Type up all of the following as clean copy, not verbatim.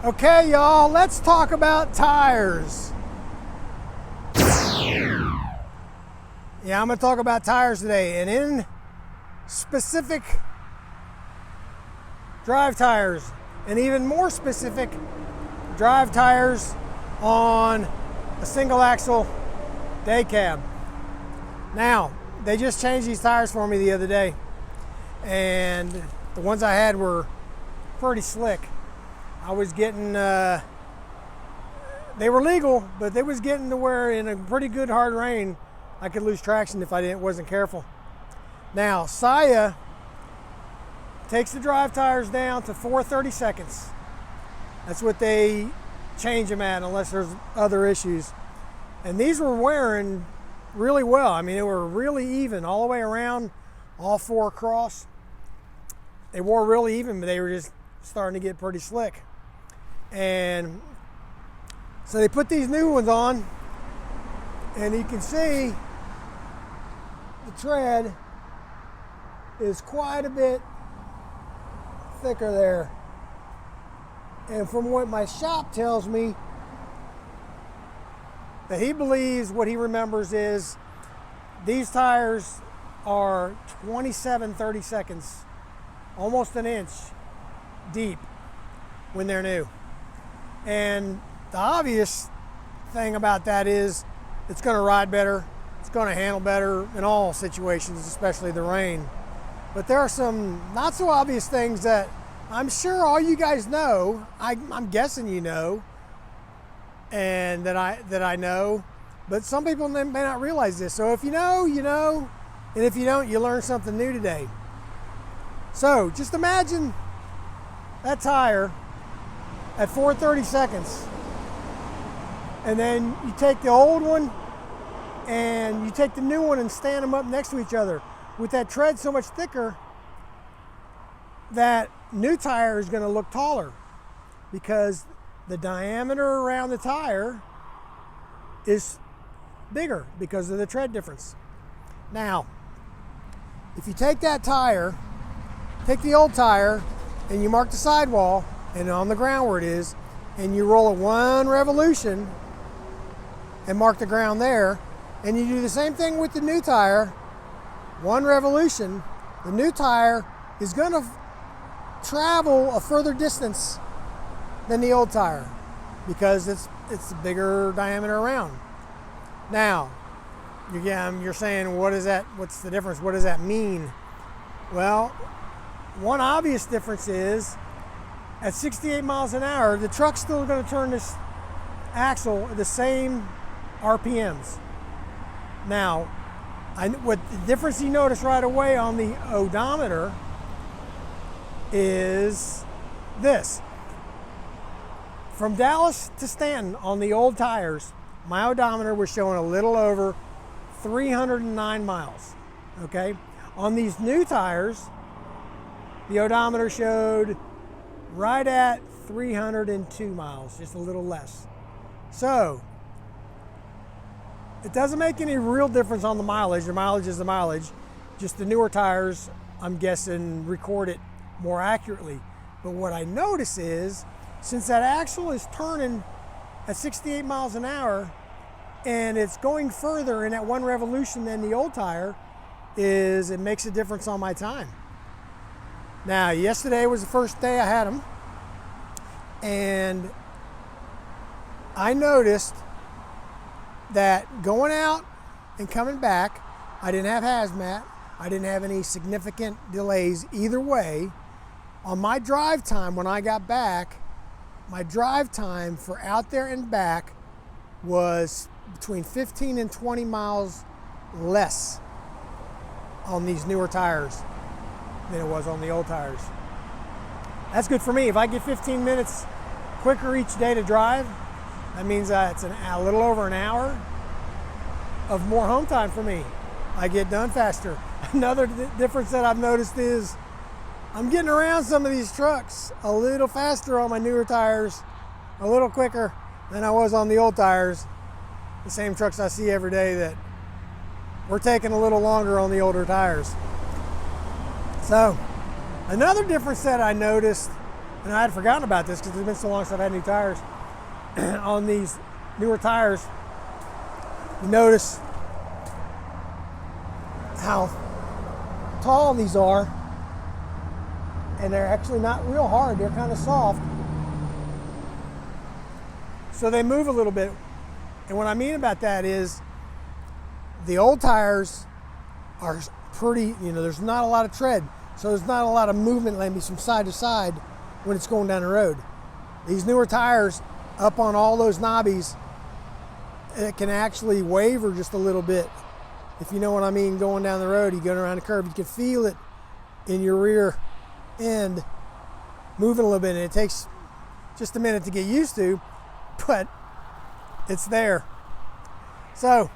Okay, y'all, let's talk about tires. Yeah, I'm going to talk about tires today, and in specific, drive tires, and even more specific, drive tires on a single axle day cab. Now, they just changed these tires for me the other day, and the ones I had were pretty slick. I was getting, they were legal, but they was getting to where in a pretty good hard rain, I could lose traction if I wasn't careful. Now, Saia takes the drive tires down to 430 seconds. That's what they change them at unless there's other issues. And these were wearing really well. I mean, they were really even all the way around, all four across. They wore really even, but they were just starting to get pretty slick. And so they put these new ones on, and you can see the tread is quite a bit thicker there. And from what my shop tells me, that he believes what he remembers is these tires are 27-30 seconds, almost an inch deep when they're new. And the obvious thing about that is it's going to ride better, it's going to handle better in all situations, especially the rain. But there are some not so obvious things that I'm sure all you guys know, I'm guessing you know, and that I know, but some people may not realize this. So if you know, you know, and if you don't, you learn something new today. So just imagine that tire at 430 seconds, and then you take the old one and you take the new one and stand them up next to each other. With that tread so much thicker, that new tire is going to look taller because the diameter around the tire is bigger because of the tread difference. Now, if you take that tire, take the old tire, and you mark the sidewall and on the ground where it is, and you roll it one revolution and mark the ground there, and you do the same thing with the new tire, one revolution, the new tire is going to travel a further distance than the old tire because it's a bigger diameter around. Now, you're saying, what is that? What's the difference? What does that mean? Well, one obvious difference is at 68 miles an hour, the truck's still going to turn this axle at the same RPMs. Now, what the difference you notice right away on the odometer is this. From Dallas to Stanton on the old tires, my odometer was showing a little over 309 miles, okay? On these new tires, the odometer showed right at 302 miles, just a little less. So, it doesn't make any real difference on the mileage. The mileage is the mileage. Just the newer tires, I'm guessing, record it more accurately. But what I notice is, since that axle is turning at 68 miles an hour, and it's going further in that one revolution than the old tire, it makes a difference on my time. Now, yesterday was the first day I had them, and I noticed that going out and coming back, I didn't have hazmat, I didn't have any significant delays either way. On my drive time when I got back, my drive time for out there and back was between 15 and 20 miles less on these newer tires than it was on the old tires. That's good for me. If I get 15 minutes quicker each day to drive, that means it's a little over an hour of more home time for me. I get done faster. Another difference that I've noticed is I'm getting around some of these trucks a little faster on my newer tires, a little quicker than I was on the old tires. The same trucks I see every day that we're taking a little longer on the older tires. So, another difference that I noticed And I had forgotten about this because it's been so long since I've had new tires. On these newer tires, you notice how tall these are, and they're actually not real hard. They're kind of soft. So they move a little bit. And what I mean about that is the old tires are pretty, there's not a lot of tread. So there's not a lot of movement maybe from side to side when it's going down the road. These newer tires, up on all those knobbies, it can actually waver just a little bit. If you know what I mean, going down the road, you go around the curve, you can feel it in your rear end moving a little bit, and it takes just a minute to get used to, but it's there. So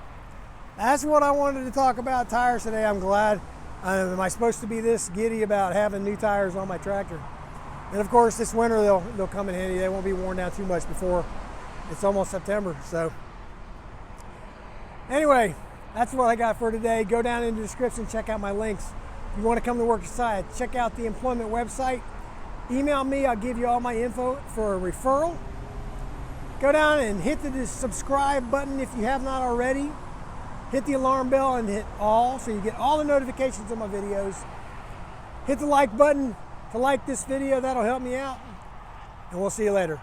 that's what I wanted to talk about tires today. I'm glad. Am I supposed to be this giddy about having new tires on my tractor? And of course, this winter they'll come in handy. They won't be worn down too much before it's almost September. So anyway, that's what I got for today. Go down in the description, check out my links. If you want to come to work site, check out the employment website. Email me, I'll give you all my info for a referral. Go down and hit the subscribe button if you have not already. Hit the alarm bell and hit all so you get all the notifications of my videos. Hit the like button to like this video, that'll help me out. And we'll see you later.